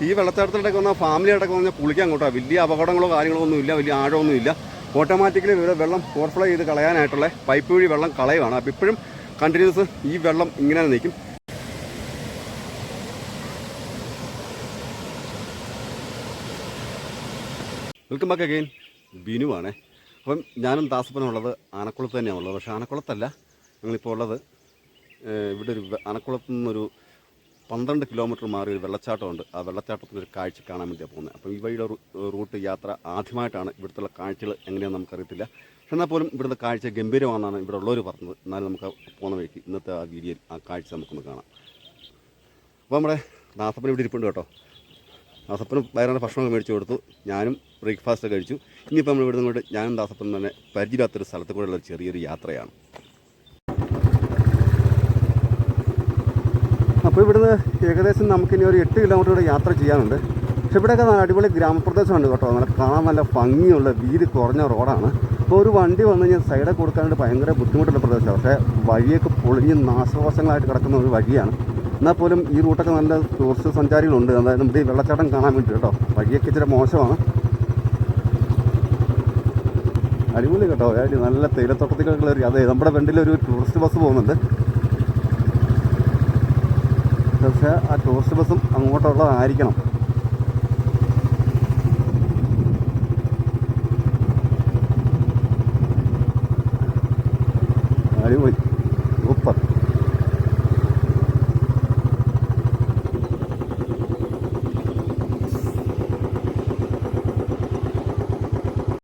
ഈ വെള്ളച്ചാട്ടത്തിലൊക്കെ വന്നാൽ ഫാമിലിയായിട്ടൊക്കെ വന്നാൽ കുളിക്കാൻ അങ്ങോട്ടാണ്. വലിയ അപകടങ്ങളോ കാര്യങ്ങളോ ഒന്നുമില്ല, വലിയ ആഴമൊന്നുമില്ല. ഓട്ടോമാറ്റിക്കലി ഇവിടെ വെള്ളം ഓവർഫ്ലോ ചെയ്ത് കളയാനായിട്ടുള്ള പൈപ്പ് വഴി വെള്ളം കളയുവാണ്. അപ്പോൾ ഇപ്പോഴും കണ്ടിന്യൂസ് ഈ വെള്ളം ഇങ്ങനെ നിൽക്കും. വെൽക്കം ബാക്ക് അഗെയിൻ, ബിനുവാണേ. അപ്പം ഞാനും ദാസപ്പനുള്ളത് ആനക്കുളത്ത് തന്നെയാണ് ഉള്ളത്. പക്ഷേ ആനക്കുളത്തല്ല ഞങ്ങളിപ്പോൾ ഉള്ളത്. ഇവിടെ ഒരു ആനക്കുളത്തു നിന്നൊരു 12 കിലോമീറ്റർ മാറി ഒരു വെള്ളച്ചാട്ടമുണ്ട്. ആ വെള്ളച്ചാട്ടത്തിൻ്റെ ഒരു കാഴ്ച കാണാൻ വേണ്ടിയാണ് പോകുന്നത്. അപ്പം ഈ വഴിയുടെ റൂട്ട് യാത്ര ആദ്യമായിട്ടാണ്. ഇവിടുത്തെ കാഴ്ചകൾ എങ്ങനെയാണെന്ന് നമുക്കറിയത്തില്ല. എന്നാൽ പോലും ഇവിടുത്തെ കാഴ്ച ഗംഭീരമാണെന്നാണ് ഇവിടെ ഉള്ളവർ പറഞ്ഞത്. എന്നാലും നമുക്ക് പോകുന്ന വഴിക്ക് ഇന്നത്തെ ആ വീഡിയോയിൽ ആ കാഴ്ച നമുക്കൊന്ന് കാണാം. അപ്പോൾ നമ്മുടെ ദാസപ്പൻ ഇവിടെ ഇരിപ്പുണ്ട് കേട്ടോ. ദാസപ്പനും വയറിൻ്റെ ഭക്ഷണമൊക്കെ മേടിച്ച് കൊടുത്തു. ഞാനും ബ്രേക്ക്ഫാസ്റ്റ് കഴിച്ചു. ഇനിയിപ്പോൾ നമ്മൾ ഇവിടെ നിന്നോട്ട് ഞാനും ദാസപ്പനും തന്നെ പരിചയമില്ലാത്തൊരു സ്ഥലത്ത് കൂടെയുള്ള ചെറിയൊരു യാത്രയാണ്. അപ്പോൾ ഇവിടുന്ന് ഏകദേശം നമുക്കിനി ഒരു 8 കിലോമീറ്റർ കൂടെ യാത്ര ചെയ്യാനുണ്ട്. പക്ഷെ ഇവിടെയൊക്കെ നല്ല അടിപൊളി ഗ്രാമപ്രദേശമുണ്ട് കേട്ടോ. നല്ല കാണാൻ നല്ല ഭംഗിയുള്ള വീതി കുറഞ്ഞ റോഡാണ്. അപ്പോൾ ഒരു വണ്ടി വന്നു കഴിഞ്ഞാൽ സൈഡിൽ കൊടുക്കാനായിട്ട് ഭയങ്കര ബുദ്ധിമുട്ടുള്ള പ്രദേശമാണ്. പക്ഷേ വഴിയൊക്കെ പൊളിഞ്ഞ് നാശവശങ്ങളായിട്ട് കിടക്കുന്ന ഒരു വഴിയാണ്. എന്നാൽ പോലും ഈ റൂട്ടൊക്കെ നല്ല ടൂറിസ്റ്റ് സഞ്ചാരികളുണ്ട്. അതായത് നമ്മുടെ ഈ വെള്ളച്ചാട്ടം കാണാൻ വേണ്ടി കേട്ടോ. വഴിയൊക്കെ ഇച്ചിരി മോശമാണ്. അടിപൊളി കേട്ടോ. നല്ല തേയിലത്തോട്ടത്തിലുള്ള ഒരു അതെ നമ്മുടെ ഫ്രണ്ടിലൊരു ടൂറിസ്റ്റ് ബസ് പോകുന്നുണ്ട്. പക്ഷേ ആ ടൂറിസ്റ്റ് ബസ്സും അങ്ങോട്ടുള്ളതായിരിക്കണം. അടിപൊളി, സൂപ്പർ.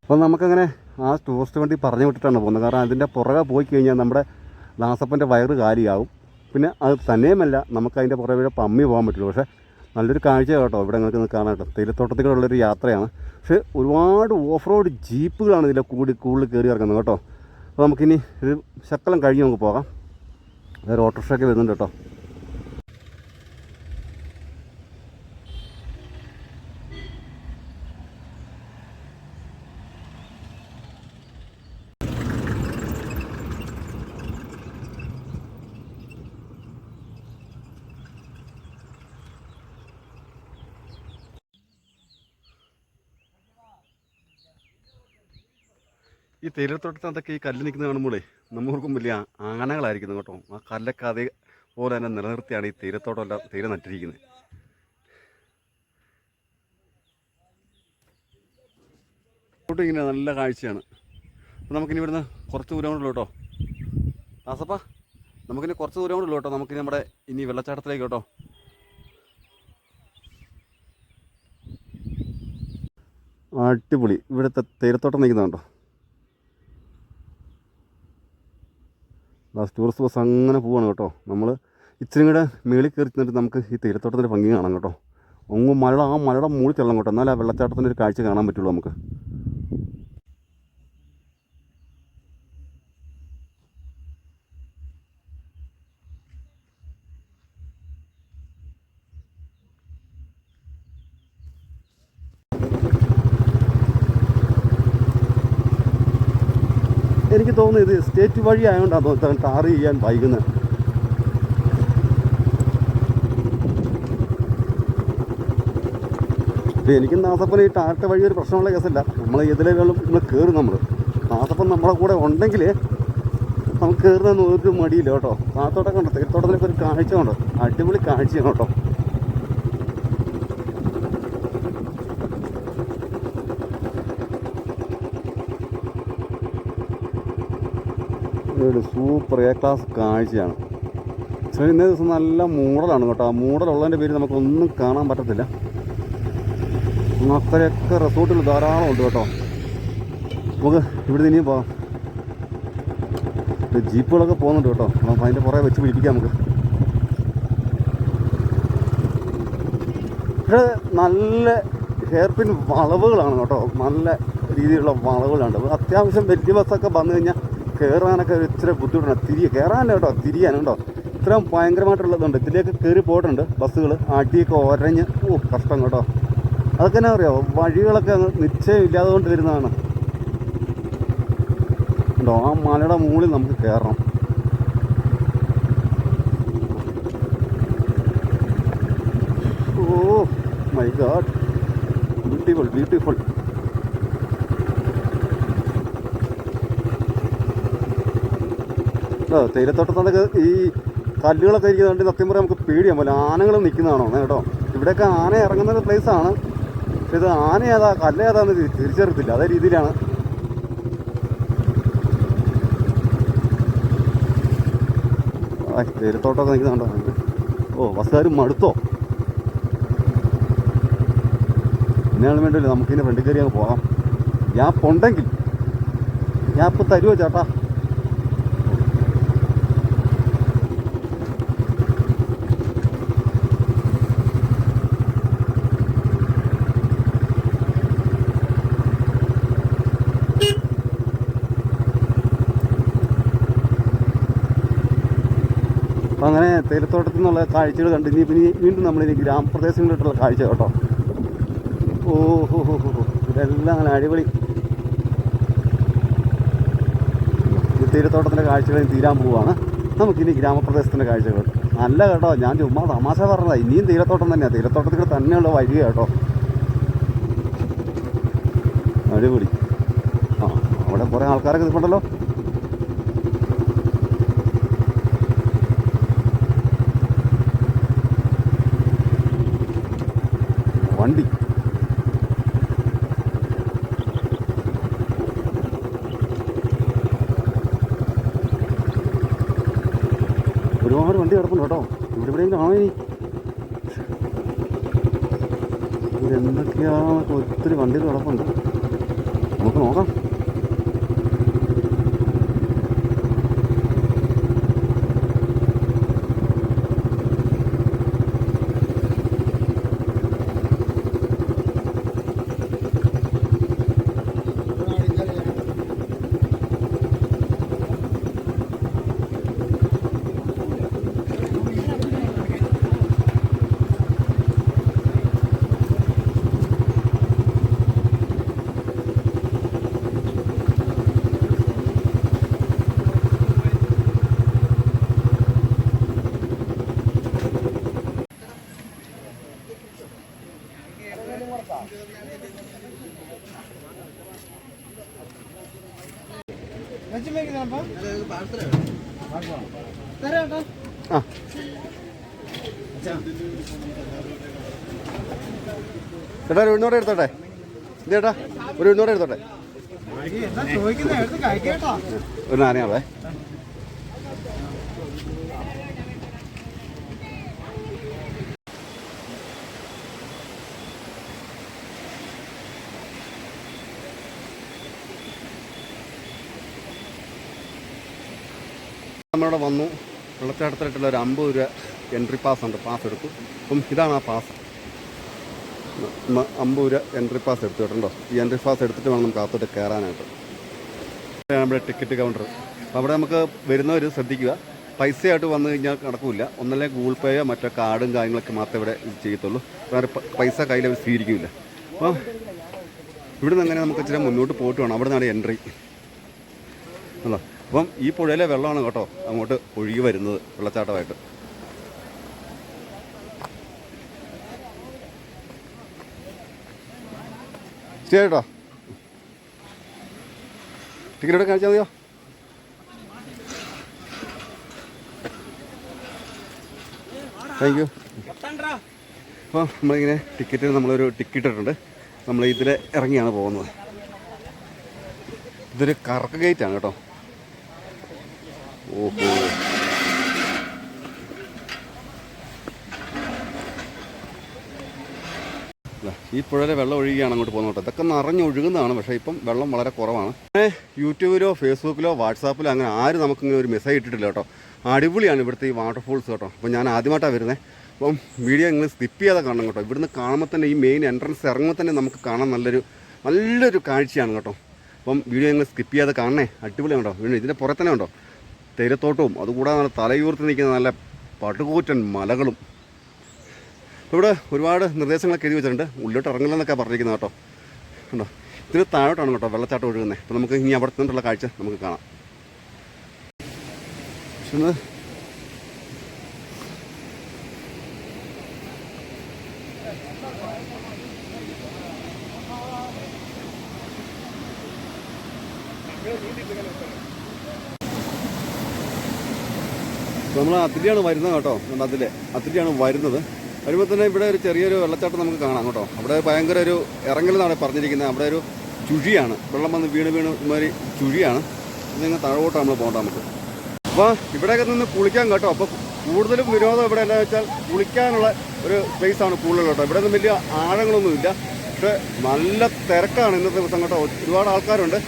അപ്പോൾ നമുക്കങ്ങനെ ആ ടൂറിസ്റ്റ് വണ്ടി പറഞ്ഞു വിട്ടിട്ടാണ് പോകുന്നത്. കാരണം അതിൻ്റെ പുറകെ പോയി കഴിഞ്ഞാൽ നമ്മുടെ ദാസപ്പൻ്റെ വയറ് കാലിയാവും. പിന്നെ അത് തന്നെയുമല്ല, നമുക്ക് അതിൻ്റെ പുറകെ പമ്മി പോകാൻ പറ്റുള്ളൂ. പക്ഷേ നല്ലൊരു കാഴ്ച കേട്ടോ ഇവിടെ നിങ്ങൾക്ക് നിൽക്കാനായിട്ട്. തേയിലത്തോട്ടത്തിലുള്ളൊരു യാത്രയാണ്. പക്ഷേ ഒരുപാട് ഓഫ് റോഡ് ജീപ്പുകളാണ് ഇതിലെ കൂടുതൽ കയറി ഇറങ്ങുന്നത് കേട്ടോ. അപ്പോൾ നമുക്കിനി ഒരു ശക്കലം കഴിഞ്ഞ് നമുക്ക് പോകാം. വേറെ ഓട്ടോറിക്ഷയൊക്കെ വരുന്നുണ്ട് കേട്ടോ. ഈ തേയിലത്തോട്ടത്തിനകത്തൊക്കെ ഈ കല്ല് നിൽക്കുന്നത് കാണുമ്പോഴേ നമ്മൾക്കും വലിയ ആനകളായിരിക്കുന്നു കേട്ടോ. ആ കല്ലൊക്കെ അതേപോലെ തന്നെ നിലനിർത്തിയാണ് ഈ തേയിലത്തോട്ടമെല്ലാം തേയില നട്ടിരിക്കുന്നത്. തോട്ടം ഇങ്ങനെ നല്ല കാഴ്ചയാണ്. അപ്പോൾ നമുക്കിനി ഇവിടുന്ന് കുറച്ച് ദൂരം കൊണ്ടുള്ളൂ കേട്ടോ. ദാസപ്പാ, നമുക്കിനി കുറച്ച് ദൂരം കൊണ്ടുള്ളൂ കേട്ടോ. നമുക്കിനി നമ്മുടെ ഇനി വെള്ളച്ചാട്ടത്തിലേക്ക് കേട്ടോ. അടിപൊളി ഇവിടുത്തെ തേയിലത്തോട്ടം നിൽക്കുന്നുണ്ടോ. ടൂറിസ്റ്റ് ബസ് അങ്ങനെ പോവാണ് കേട്ടോ. നമ്മൾ ഇച്ചിരി കൂടെ മേളിൽ കയറി ചെന്നിട്ട് നമുക്ക് ഈ തേയിലത്തോട്ടത്തിൻ്റെ ഭംഗി കാണാം കേട്ടോ. അങ്ങ് ആ മഴയുടെ മുകളിൽ ചെല്ലണം കേട്ടോ. എന്നാലും ആ വെള്ളച്ചാട്ടത്തിൻ്റെ ഒരു കാഴ്ച കാണാൻ പറ്റുള്ളൂ നമുക്ക്. എനിക്ക് തോന്നുന്നു ഇത് സ്റ്റേറ്റ് വഴി ആയതുകൊണ്ടാണ് ടാർ ചെയ്യാൻ വൈകുന്നത്. എനിക്കും നാസപ്പന് ഈ ടാറിൻ്റെ വഴി ഒരു പ്രശ്നമുള്ള കേസല്ല. നമ്മൾ ഇതിലേക്കാളും നമ്മൾ കയറും. നാസപ്പൻ നമ്മളെ കൂടെ ഉണ്ടെങ്കിൽ നമുക്ക് കയറുന്ന ഒരു മടിയില്ല കേട്ടോ. താത്തോട്ടൊക്കെ ഉണ്ട്. തേയിലത്തോട്ടത്തിലൊക്കെ ഒരു കാഴ്ച ഉണ്ട്. അടിപൊളി കാഴ്ചയാണ് കേട്ടോ. ഒരു സൂപ്പർ എ ക്ലാസ് കാഴ്ചയാണ്. പക്ഷേ ഇന്നേ ദിവസം നല്ല മൂടലാണ് കേട്ടോ. ആ മൂടലുള്ളതിൻ്റെ പേര് നമുക്കൊന്നും കാണാൻ പറ്റത്തില്ല. അത്രയൊക്കെ റിസോർട്ടുകൾ ധാരാളം ഉണ്ട് കേട്ടോ. നമുക്ക് ഇവിടെ ഇനിയും പോകാം. ജീപ്പുകളൊക്കെ പോകുന്നുണ്ട് കേട്ടോ. അപ്പം അതിൻ്റെ പുറകെ വെച്ച് പിടിപ്പിക്കാം നമുക്ക്. പക്ഷേ നല്ല ഹെയർപിൻ വളവുകളാണ് കേട്ടോ. നല്ല രീതിയിലുള്ള വളവുകളുണ്ട്. അത്യാവശ്യം വലിയ ബസ്സൊക്കെ വന്നു കഴിഞ്ഞാൽ കയറാനൊക്കെ ഒരു ഇച്ചിരി ബുദ്ധിമുട്ടാണ്. കയറാനല്ല കേട്ടോ, തിരിയാനുണ്ടോ. ഇത്രയും ഭയങ്കരമായിട്ടുള്ളതുണ്ട്. ഇതിലേക്ക് കയറി പോയിട്ടുണ്ട് ബസ്സുകൾ. അടിയൊക്കെ ഒരഞ്ഞ് കഷ്ടം കേട്ടോ. അതൊക്കെ എന്നാ അറിയാമോ, വഴികളൊക്കെ നിശ്ചയമില്ലാതെ കൊണ്ട് വരുന്നതാണ് ഉണ്ടോ. ആ മലയുടെ മുകളിൽ നമുക്ക് കയറണം. My god, beautiful beautiful. തേയിലത്തോട്ടത്തൊക്കെ ഈ കല്ലുകളൊക്കെ ഇരിക്കുന്നുണ്ട്. സത്യം പറയാൻ നമുക്ക് പേടിയാൻ പോലെ ആനകളും നിൽക്കുന്നതാണോ കേട്ടോ. ഇവിടെയൊക്കെ ആന ഇറങ്ങുന്ന പ്ലേസാണ്, പക്ഷെ ഇത് ആന ഏതാ കല്ല് ഏതാന്ന് തിരിച്ചറിയത്തില്ല. അതേ രീതിയിലാണ്. തേയിലത്തോട്ടമൊക്കെ നിൽക്കുന്നുണ്ടോ. ഓ, ബസ്സുകാരും മടുത്തോ? ഇന്നയാളും വേണ്ടല്ലോ, നമുക്കിതിൻ്റെ ഫ്രണ്ടിൽ കയറി അങ്ങ് പോകാം. ഗ്യാപ്പ് ഉണ്ടെങ്കിൽ. ഗ്യാപ്പ് തരുമോ ചേട്ടാ? അപ്പം അങ്ങനെ തേയിലത്തോട്ടത്തിൽ നിന്നുള്ള കാഴ്ചകൾ കണ്ട് ഇനി വീണ്ടും നമ്മളിനി ഗ്രാമപ്രദേശങ്ങളിലോട്ടുള്ള കാഴ്ച കേട്ടോ. ഓഹോ ഹോ ഹോ, ഇതെല്ലാം അങ്ങനെ അടിപൊളി. തേയിലത്തോട്ടത്തിൻ്റെ കാഴ്ചകൾ തീരാൻ പോവുകയാണ്. നമുക്കിനി ഗ്രാമപ്രദേശത്തിൻ്റെ കാഴ്ചകൾ. നല്ല കേട്ടോ, ഞാൻ ചുമ്മാ തമാശ പറഞ്ഞതാണ്. ഇനിയും തേയിലത്തോട്ടം തന്നെയാണ്, തേയിലത്തോട്ടത്തിൽ തന്നെയുള്ള വഴി കേട്ടോ. അടിപൊളി. ആ, അവിടെ കുറേ ആൾക്കാരൊക്കെ നിൽപ്പുണ്ടല്ലോ. വണ്ടി ഒരുപാട് വണ്ടി കിടപ്പുണ്ട് കേട്ടോ. ഇവിടെയും കാണാം. ഇതെന്തൊക്കെയാണ്, ഒത്തിരി വണ്ടികൾ കിടപ്പുണ്ട്. നമുക്ക് നോക്കാം. ആ, ചേട്ടാ ഒരു 100 എടുത്തോട്ടെ. ചേട്ടാ ഒരു 100 എടുത്തോട്ടെ. ഒരു നാരങ്ങ. നമ്മളിവിടെ വന്നു. വെള്ളച്ചാട്ടത്തിലായിട്ടുള്ള ഒരു 50 രൂപ എൻട്രി പാസ് ഉണ്ട്. പാസ് എടുത്തു. അപ്പം ഇതാണ് ആ പാസ്. 50 രൂപ എൻട്രി പാസ് എടുത്തു കേട്ടോ. ഈ എൻട്രി പാസ് എടുത്തിട്ട് വേണം നമുക്ക് അകത്തോട്ട് കയറാനായിട്ട്. നമ്മുടെ ടിക്കറ്റ് കൗണ്ടർ. അപ്പോൾ അവിടെ നമുക്ക് വരുന്നവർ ശ്രദ്ധിക്കുക, പൈസയായിട്ട് വന്നു കഴിഞ്ഞാൽ നടക്കില്ല. ഒന്നല്ലേ ഗൂഗിൾ പേയോ മറ്റോ കാർഡും കാര്യങ്ങളൊക്കെ മാത്രമേ ഇവിടെ ചെയ്യത്തുള്ളൂ. വേറെ പൈസ കയ്യിൽ അവർ സ്വീകരിക്കില്ല. അപ്പോൾ ഇവിടെ നിന്ന് അങ്ങനെ നമുക്ക് ഇച്ചിരി മുന്നോട്ട് പോയിട്ട് വേണം. അവിടെ നിന്നാണ് എൻട്രി അല്ലോ. അപ്പം ഈ പുഴയിലെ വെള്ളമാണ് കേട്ടോ അങ്ങോട്ട് ഒഴുകി വരുന്നത് വെള്ളച്ചാട്ടമായിട്ട്. ശരി കേട്ടോ. ടിക്കറ്റ് ഇവിടെ കാണിച്ചാൽ മതിയോ? Thank you. അപ്പോൾ നമ്മളിങ്ങനെ ടിക്കറ്റ് നമ്മളൊരു ടിക്കറ്റ് ഇട്ടിട്ടുണ്ട്. നമ്മൾ ഇതിൽ ഇറങ്ങിയാണ് പോകുന്നത്. ഇതൊരു കറക്ക ഗേറ്റാണ് കേട്ടോ. ഓഹോ, ഈ പുഴയിലെ വെള്ളം ഒഴുകിയാണ് അങ്ങോട്ട് പോകുന്നത് കേട്ടോ. ഇതൊക്കെ നിറഞ്ഞൊഴുകുന്നതാണ്, പക്ഷേ ഇപ്പം വെള്ളം വളരെ കുറവാണ്. യൂട്യൂബിലോ ഫേസ്ബുക്കിലോ വാട്സാപ്പിലോ അങ്ങനെ ആരും നമുക്കിങ്ങനെ ഒരു മെസ്സേജ് ഇട്ടിട്ടില്ല കേട്ടോ. അടിപൊളിയാണ് ഇവിടുത്തെ ഈ വാട്ടർഫോൾസ് കേട്ടോ. അപ്പോൾ ഞാൻ ആദ്യമായിട്ടാണ് വരുന്നത്. അപ്പം വീഡിയോ നിങ്ങൾ സ്കിപ്പ് ചെയ്യാതെ കാണണം കേട്ടോ. ഇവിടുന്ന് കാണുമ്പോൾ തന്നെ ഈ മെയിൻ എൻട്രൻസ് ഇറങ്ങുമ്പോൾ തന്നെ നമുക്ക് കാണാൻ നല്ലൊരു കാഴ്ചയാണ് കേട്ടോ. അപ്പം വീഡിയോ നിങ്ങൾ സ്കിപ്പ് ചെയ്യാതെ കാണണേ. അടിപൊളിയാണ് കേട്ടോ. വീണ്ടും ഇതിൻ്റെ പുറത്ത് തന്നെ ഉണ്ടോ തേയിലത്തോട്ടവും, അതുകൂടാതെ നല്ല തലയൂർത്ത് നിൽക്കുന്ന നല്ല പടുകൂറ്റൻ മലകളും. ഇവിടെ ഒരുപാട് നിർദ്ദേശങ്ങളൊക്കെ എഴുതി വെച്ചിട്ടുണ്ട്. ഉള്ളിലോട്ട് ഇറങ്ങില്ലെന്നൊക്കെ പറഞ്ഞിരിക്കുന്നത് കേട്ടോ. ഉണ്ടോ, ഇതിന് താഴോട്ടാണ് കേട്ടോ വെള്ളച്ചാട്ടം ഒഴുകുന്നത്. അപ്പോൾ നമുക്ക് ഇനി അവിടെ നിന്നുള്ള കാഴ്ച നമുക്ക് കാണാം. പക്ഷേ നമ്മൾ അതിലെയാണ് വരുന്നത് കേട്ടോ. അതിലെയാണ് വരുന്നത്. വരുമ്പോൾ തന്നെ ഇവിടെ ഒരു ചെറിയൊരു വെള്ളച്ചാട്ടം നമുക്ക് കാണാം കേട്ടോ. അവിടെ ഭയങ്കര ഒരു ഇറങ്ങലെന്നാണ് പറഞ്ഞിരിക്കുന്നത്. അവിടെ ഒരു ചുഴിയാണ്, വെള്ളം വന്ന് വീണ് ഇമാതിരി ചുഴിയാണ്. ഇതിങ്ങനെ താഴോട്ട് നമ്മൾ പോകണ്ട നമുക്ക്. അപ്പോൾ ഇവിടെയൊക്കെ നിന്ന് കുളിക്കാൻ കേട്ടോ. അപ്പോൾ കൂടുതലും വിനോദം ഇവിടെ എന്താണെന്ന് വെച്ചാൽ കുളിക്കാനുള്ള ഒരു സ്പേസാണ് കൂടുതൽ കേട്ടോ. ഇവിടെ ഒന്നും വലിയ ആഴങ്ങളൊന്നുമില്ല, പക്ഷേ നല്ല തിരക്കാണ് ഇന്നത്തെ ദിവസം കേട്ടോ. ഒരുപാട് ആൾക്കാരുണ്ട്.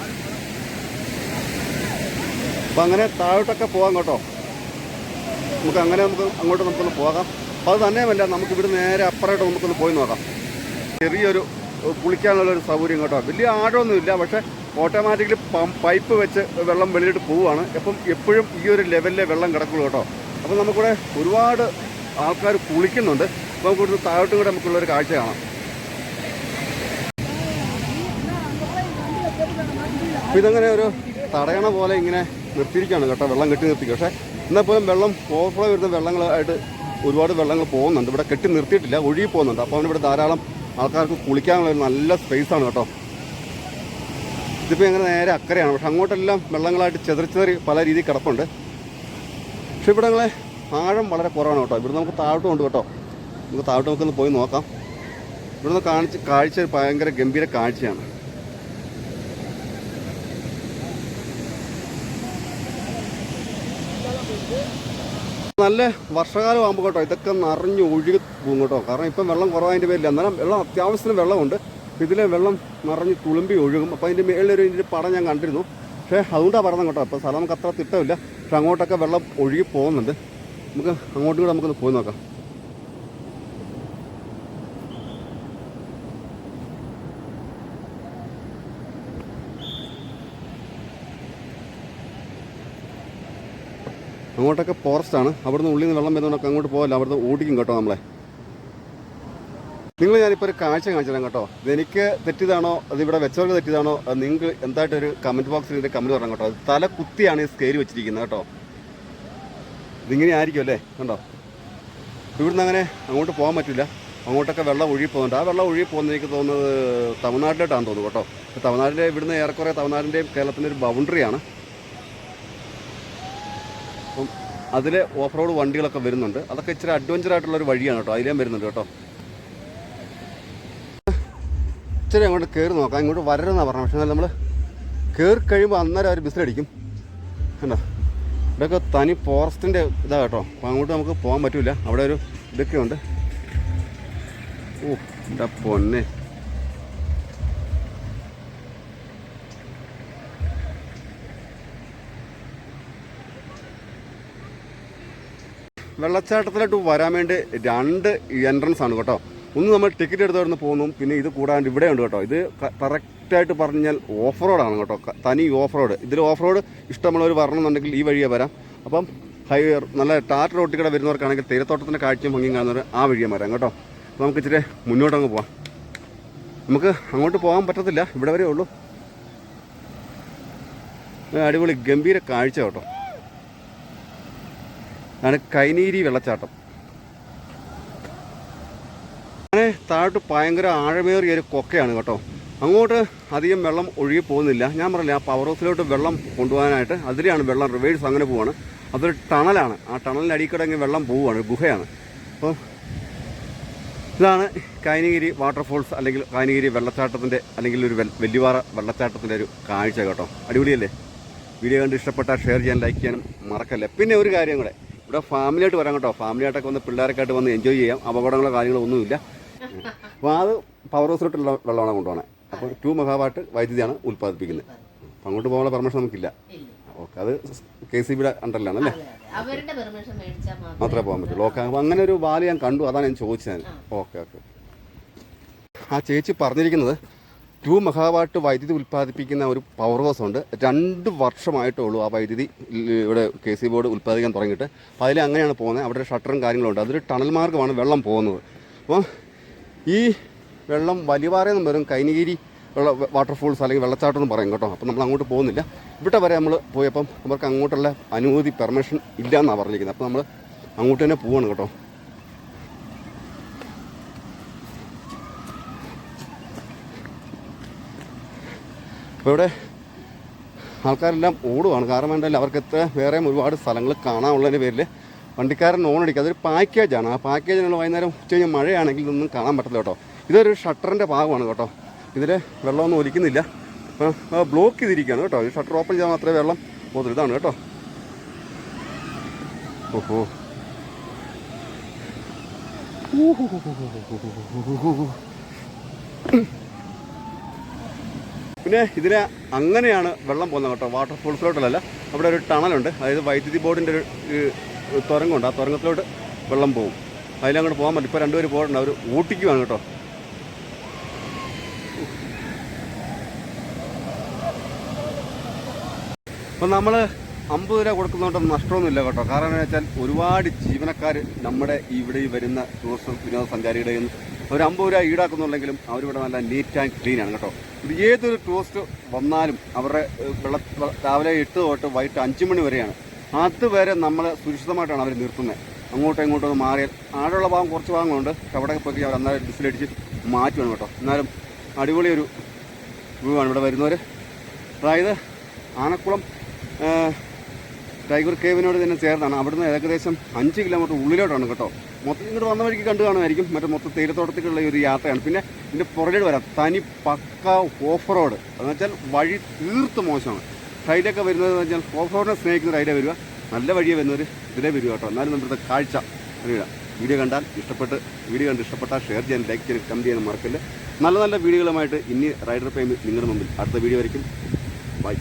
അപ്പോൾ അങ്ങനെ താഴോട്ടൊക്കെ പോകാം കേട്ടോ. നമുക്ക് അങ്ങോട്ട് നമുക്കൊന്ന് പോകാം. അപ്പോൾ അത് തന്നെയുമല്ല, നമുക്ക് ഇവിടെ നേരെ അപ്പുറമായിട്ട് നമുക്കൊന്ന് പോയി നോക്കാം. ചെറിയൊരു കുളിക്കാനുള്ളൊരു സൗകര്യം കേട്ടോ. വലിയ ആഴമൊന്നുമില്ല, പക്ഷേ ഓട്ടോമാറ്റിക്കലി പൈപ്പ് വെച്ച് വെള്ളം വെളിയിട്ട് പോവുകയാണ്. എപ്പോഴും ഈ ഒരു ലെവലിലെ വെള്ളം കിടക്കുള്ളൂ കേട്ടോ. അപ്പോൾ നമുക്കിവിടെ ഒരുപാട് ആൾക്കാർ കുളിക്കുന്നുണ്ട്. അപ്പോൾ നമുക്ക് താഴോട്ടും കൂടെ നമുക്കുള്ളൊരു കാഴ്ച കാണാം. അപ്പോൾ ഇതങ്ങനെ ഒരു തടയണ പോലെ ഇങ്ങനെ നിർത്തിയിരിക്കുകയാണ് കേട്ടോ, വെള്ളം കെട്ടി നിർത്തി. പക്ഷേ എന്നാൽ പോലും വെള്ളം ഓവർഫ്ലോ വരുന്ന വെള്ളങ്ങളായിട്ട് ഒരുപാട് വെള്ളങ്ങൾ പോകുന്നുണ്ട്. ഇവിടെ കെട്ടി നിർത്തിയിട്ടില്ല, ഒഴുകി പോകുന്നുണ്ട്. അപ്പോൾ ഇവിടെ ധാരാളം ആൾക്കാർക്ക് കുളിക്കാനുള്ള ഒരു നല്ല സ്പേസാണ് കേട്ടോ. ഇതിപ്പോൾ ഇങ്ങനെ നേരെ അക്കരയാണ്, പക്ഷെ അങ്ങോട്ടെല്ലാം വെള്ളങ്ങളായിട്ട് ചെതറി പല രീതിയിൽ കിടപ്പുണ്ട്. പക്ഷെ ഇവിടെ ഞങ്ങളെ ആഴം വളരെ കുറവാണ് കേട്ടോ. ഇവിടെ നമുക്ക് താഴോട്ട് കൊണ്ട് കേട്ടോ. നമുക്ക് താഴോട്ട് നമുക്കൊന്ന് പോയി നോക്കാം. ഇവിടുന്ന് കാഴ്ച ഭയങ്കര ഗംഭീര കാഴ്ചയാണ്. നല്ല വർഷകാലം ആകുമ്പോൾ കേട്ടോ ഇതൊക്കെ നിറഞ്ഞ് ഒഴുകി പോകും കേട്ടോ. കാരണം ഇപ്പം വെള്ളം കുറവായതിൻ്റെ പേരില്ല, എന്നാലും വെള്ളം അത്യാവശ്യത്തിന് വെള്ളമുണ്ട്. ഇതിലെ വെള്ളം നിറഞ്ഞ് തുളുമ്പി ഒഴുകും. അപ്പോൾ അതിൻ്റെ മേളിലൊരു ഇതിൻ്റെ പടം ഞാൻ കണ്ടിരുന്നു, പക്ഷേ അതുകൊണ്ടാണ് പറഞ്ഞത് കേട്ടോ. അപ്പോൾ സ്ഥലം നമുക്ക് അത്ര തിട്ടമില്ല, പക്ഷെ അങ്ങോട്ടൊക്കെ വെള്ളം ഒഴുകി പോകുന്നുണ്ട്. നമുക്ക് അങ്ങോട്ടും കൂടെ നമുക്കൊന്ന് പോയി നോക്കാം. അങ്ങോട്ടൊക്കെ ഫോറസ്റ്റാണ്. അവിടുന്ന് ഉള്ളിൽ നിന്ന് വെള്ളം വരുന്നതുകൊണ്ടൊക്കെ അങ്ങോട്ട് പോകല്ല, അവിടുന്ന് ഓടിക്കും കേട്ടോ നമ്മളെ. നിങ്ങൾ ഞാനിപ്പോൾ ഒരു കാഴ്ച കാണിച്ചു തരാം കേട്ടോ. ഇതെനിക്ക് തെറ്റിയതാണോ അതിവിടെ വെച്ചവർക്ക് തെറ്റിയതാണോ നിങ്ങൾക്ക് എന്തായിട്ടൊരു കമൻറ്റ് ബോക്സിൽ ഇതിൻ്റെ കമൻറ്റ് പറയാം കേട്ടോ. അത് തല കുത്തിയാണ് ഈ സ്കെയിൽ വെച്ചിരിക്കുന്നത് കേട്ടോ. ഇതിങ്ങനെ ആയിരിക്കും അല്ലേ കണ്ടോ. ഇവിടുന്ന് അങ്ങനെ അങ്ങോട്ട് പോകാൻ പറ്റില്ല, അങ്ങോട്ടൊക്കെ വെള്ളം ഒഴുകി പോകുന്നുണ്ട്. ആ വെള്ളം ഒഴുകി പോകുന്നത് എനിക്ക് തോന്നുന്നത് തമിഴ്നാട്ടിലോട്ടാണെന്ന് തോന്നുന്നു കേട്ടോ. തമിഴ്നാട്ടിലെ ഇവിടുന്ന് ഏറെക്കുറെ തമിഴ്നാടിൻ്റെയും കേരളത്തിൻ്റെ ഒരു ബൗണ്ടറിയാണ്. അപ്പം അതിൽ ഓഫ് റോഡ് വണ്ടികളൊക്കെ വരുന്നുണ്ട്. അതൊക്കെ ഇച്ചിരി അഡ്വഞ്ചറായിട്ടുള്ളൊരു വഴിയാണ് കേട്ടോ. അതിലേയും വരുന്നുണ്ട് കേട്ടോ. ഇച്ചിരി അങ്ങോട്ട് കയറി നോക്കാം. ഇങ്ങോട്ട് വരരുതെന്നാണ് പറഞ്ഞത്, പക്ഷേ നമ്മൾ കയറി കഴിയുമ്പോൾ അന്നേരം അവർ ബിസിലടിക്കും കണ്ടോ. ഇവിടെയൊക്കെ തനി ഫോറസ്റ്റിൻ്റെ ഇതാണ് കേട്ടോ. അപ്പോൾ അങ്ങോട്ട് നമുക്ക് പോകാൻ പറ്റില്ല. അവിടെ ഒരു ഇതൊക്കെ ഉണ്ട്. ഓ എൻ്റെ പൊന്നെ, വെള്ളച്ചാട്ടത്തിലോട്ട് വരാൻ വേണ്ടി 2 എൻട്രൻസ് ആണ് കേട്ടോ. ഒന്ന് നമ്മൾ ടിക്കറ്റ് എടുത്ത് പോകുന്നു, പിന്നെ ഇത് കൂടാണ്ട് ഇവിടെ ഉണ്ട് കേട്ടോ. ഇത് കറക്റ്റായിട്ട് പറഞ്ഞാൽ ഓഫ് റോഡാണ് കേട്ടോ, തനി ഓഫ് റോഡ്. ഇതിൽ ഓഫ് റോഡ് ഇഷ്ടമുള്ളവർ വരണമെന്നുണ്ടെങ്കിൽ ഈ വഴിയെ വരാം. അപ്പം നല്ല ടാർ റോട്ടിൽ കൂടെ വരുന്നവർക്കാണെങ്കിൽ തേയിലത്തോട്ടത്തിൻ്റെ കാഴ്ചയും ഭംഗിയും കാണുന്നവർ ആ വഴിയെ വരാം കേട്ടോ. അപ്പോൾ നമുക്ക് ഇച്ചിരി മുന്നോട്ടങ്ങ് പോവാം. നമുക്ക് അങ്ങോട്ട് പോകാൻ പറ്റത്തില്ല, ഇവിടെ വരെ ഉള്ളൂ. അടിപൊളി ഗംഭീര കാഴ്ച കേട്ടോ. അതാണ് കൈനീരി വെള്ളച്ചാട്ടം. അങ്ങനെ താഴോട്ട് ഭയങ്കര ആഴമേറിയൊരു കൊക്കയാണ് കേട്ടോ. അങ്ങോട്ട് അധികം വെള്ളം ഒഴുകി പോകുന്നില്ല. ഞാൻ പറഞ്ഞില്ല, ആ പവർ ഹൗസിലോട്ട് വെള്ളം കൊണ്ടുപോകാനായിട്ട് അതിലെയാണ് വെള്ളം റിവേഴ്സ് അങ്ങനെ പോവാണ്. അതൊരു ടണലാണ്. ആ ടണലിൻ്റെ അടിക്കടങ്ങി വെള്ളം പോവുകയാണ്, ഗുഹയാണ്. അപ്പോൾ ഇതാണ് കൈനഗിരി വാട്ടർഫോൾസ് അല്ലെങ്കിൽ കൈനഗിരി വെള്ളച്ചാട്ടത്തിൻ്റെ അല്ലെങ്കിൽ ഒരു വെല്ലുവാറ വെള്ളച്ചാട്ടത്തിൻ്റെ ഒരു കാഴ്ച കേട്ടോ. അടിപൊളിയല്ലേ? വീഡിയോ കണ്ട് ഇഷ്ടപ്പെട്ടാൽ ഷെയർ ചെയ്യാൻ, ലൈക്ക് ചെയ്യാനും മറക്കല്ലേ. പിന്നെ ഒരു കാര്യം കൂടെ, ഇവിടെ ഫാമിലിയായിട്ട് വരാം കേട്ടോ. ഫാമിലിയായിട്ടൊക്കെ വന്ന് പിള്ളേരൊക്കെ ആയിട്ട് വന്ന് എൻജോയ് ചെയ്യാം. അപകടങ്ങളോ കാര്യങ്ങളോ ഒന്നുമില്ല. അപ്പോൾ അത് പവർ ഹൗസിലോട്ടുള്ള വെള്ളമാണ് കൊണ്ടുപോകണത്. അപ്പോൾ 2 മെഗാവാട്ട് വൈദ്യുതിയാണ് ഉൽപ്പാദിപ്പിക്കുന്നത്. അപ്പം അങ്ങോട്ട് പോകാനുള്ള പെർമിഷൻ നമുക്കില്ല. ഓക്കെ, അത് KCBയുടെ അണ്ടറിലാണല്ലേ, മാത്രമേ പോകാൻ പറ്റുള്ളൂ. ഓക്കെ, അപ്പോൾ അങ്ങനെ ഒരു വാല് ഞാൻ കണ്ടു, അതാണ് ഞാൻ ചോദിച്ചത്. ഓക്കെ. ആ ചേച്ചി പറഞ്ഞിരിക്കുന്നത് 2 മെഗാവാട്ട് വൈദ്യുതി ഉൽപ്പാദിപ്പിക്കുന്ന ഒരു പവർ ഹൗസ് ഉണ്ട്. 2 വർഷമായിട്ടേ ഉള്ളൂ ആ വൈദ്യുതി ഇവിടെ KCB ബോർഡ് ഉൽപ്പാദിക്കാൻ തുടങ്ങിയിട്ട്. അപ്പോൾ അതിൽ അങ്ങനെയാണ് പോകുന്നത്. അവിടെ ഒരു ഷട്ടറും കാര്യങ്ങളുണ്ട്. അതൊരു ടണൽ മാർഗ്ഗമാണ് വെള്ളം പോകുന്നത്. അപ്പോൾ ഈ വെള്ളം വലിവാറയെന്നും വരും, കൈനഗിരി വാട്ടർഫോൾസ് അല്ലെങ്കിൽ വെള്ളച്ചാട്ടം എന്ന് പറയും കേട്ടോ. അപ്പോൾ നമ്മൾ അങ്ങോട്ട് പോകുന്നില്ല. ഇവിടെ വരെ നമ്മൾ പോയപ്പം അവർക്ക് അങ്ങോട്ടുള്ള അനുമതി പെർമിഷൻ ഇല്ല എന്നാണ് പറഞ്ഞിരിക്കുന്നത്. അപ്പോൾ നമ്മൾ അങ്ങോട്ട് തന്നെ പോവാണ് കേട്ടോ. അപ്പോൾ ഇവിടെ ആൾക്കാരെല്ലാം ഓടുവാണ്. കാരണം എന്തായാലും അവർക്ക് വേറെയും ഒരുപാട് സ്ഥലങ്ങൾ കാണാനുള്ളതിൻ്റെ പേരിൽ വണ്ടിക്കാരൻ ഓൺ അടിക്കുക. അതൊരു പാക്കേജാണ്. ആ പാക്കേജിനുള്ള വൈകുന്നേരം ഉച്ച കഴിഞ്ഞ് മഴയാണെങ്കിൽ ഇതൊന്നും കാണാൻ പറ്റില്ല കേട്ടോ. ഇതൊരു ഷട്ടറിൻ്റെ ഭാഗമാണ് കേട്ടോ. ഇതിൽ വെള്ളമൊന്നും ഒലിക്കുന്നില്ല. ബ്ലോക്ക് ചെയ്തിരിക്കുകയാണ് കേട്ടോ. ഈ ഷട്ടർ ഓപ്പൺ ചെയ്താൽ മാത്രമേ വെള്ളം പോകുള്ളൂ. ഇതാണ് കേട്ടോ. ഓഹോ, പിന്നെ ഇതിന് അങ്ങനെയാണ് വെള്ളം പോകുന്നത് കേട്ടോ. വാട്ടർഫോൾസിലോട്ടല്ല, അവിടെ ഒരു ടണലുണ്ട്. അതായത് വൈദ്യുതി ബോർഡിൻ്റെ ഒരു തുരങ്കമുണ്ട്. ആ തുരങ്കത്തിലോട്ട് വെള്ളം പോകും. അതിലങ്ങോട്ട് പോകാൻ പറ്റും. ഇപ്പോൾ രണ്ടുപേർ പോയിട്ടുണ്ട്. അവർ ഓട്ടിക്കുവാണ് കേട്ടോ. അപ്പം നമ്മൾ 50 രൂപ കൊടുക്കുന്നതുകൊണ്ട് നഷ്ടമൊന്നുമില്ല കേട്ടോ. കാരണം എന്താ വെച്ചാൽ ഒരുപാട് ജീവനക്കാർ നമ്മുടെ ഇവിടെ വരുന്ന ടൂറിസ്റ്റ് വിനോദസഞ്ചാരികളുടെ ഒരു 50 രൂപ ഈടാക്കുന്നുണ്ടെങ്കിലും അവരിവിടെ നല്ല നീറ്റ് ആൻഡ് ക്ലീൻ ആണ് കേട്ടോ. ഇത് ഏതൊരു ടൂറിസ്റ്റ് വന്നാലും അവരുടെ രാവിലെ 8 തൊട്ട് വൈകിട്ട് 5 മണി വരെയാണ്. അതുവരെ നമ്മൾ സുരക്ഷിതമായിട്ടാണ് അവർ നിർത്തുന്നത്. അങ്ങോട്ടും ഇങ്ങോട്ടും ഒന്ന് മാറിയാൽ ആടുള്ള ഭാഗം കുറച്ച് ഭാഗങ്ങളുണ്ട്. അവിടെ പോയി അവർ അന്നേരം ഡിസിലടിച്ച് മാറ്റുവാണ് കേട്ടോ. എന്നാലും അടിപൊളി ഒരു വ്യൂ ആണ് ഇവിടെ വരുന്നവർ. അതായത് ആനക്കുളം ടൈഗർ കേവിനോട് തന്നെ ചേർന്നാണ്. അവിടുന്ന് ഏകദേശം 5 കിലോമീറ്റർ ഉള്ളിലോട്ടാണ് കേട്ടോ. മൊത്തം ഇങ്ങോട്ട് വന്ന വഴിക്ക് കണ്ടു കാണുമായിരിക്കും. മറ്റേ മൊത്തം തേയിലത്തോട്ടത്തിലുള്ള ഒരു യാത്രയാണ്. പിന്നെ ഇതിൻ്റെ പുറകിൽ വരാം തനി പക്ക ഓഫ് റോഡ്. അതെന്ന് വെച്ചാൽ വഴി തീർത്ത് മോശമാണ്. റൈഡൊക്കെ വരുന്നത് എന്ന് വെച്ചാൽ ഓഫ് റോഡിനെ സ്നേഹിക്കുന്ന റൈഡേ വരിക. നല്ല വഴിയെ വരുന്നവർ ഇതിലേ വരിക കേട്ടോ. എന്നാലും നമ്മുടെ കാഴ്ച അറിയുക. വീഡിയോ കണ്ട് ഇഷ്ടപ്പെട്ടാൽ ഷെയർ ചെയ്യാൻ, ലൈക്ക് ചെയ്യാൻ, കമൻറ്റ് ചെയ്യാൻ മറക്കല്ല. നല്ല നല്ല വീഡിയോകളുമായിട്ട് ഇനി റൈഡർ പ്രേമി നിങ്ങളുടെ മുമ്പിൽ അടുത്ത വീഡിയോ വരയ്ക്കും. ബൈ.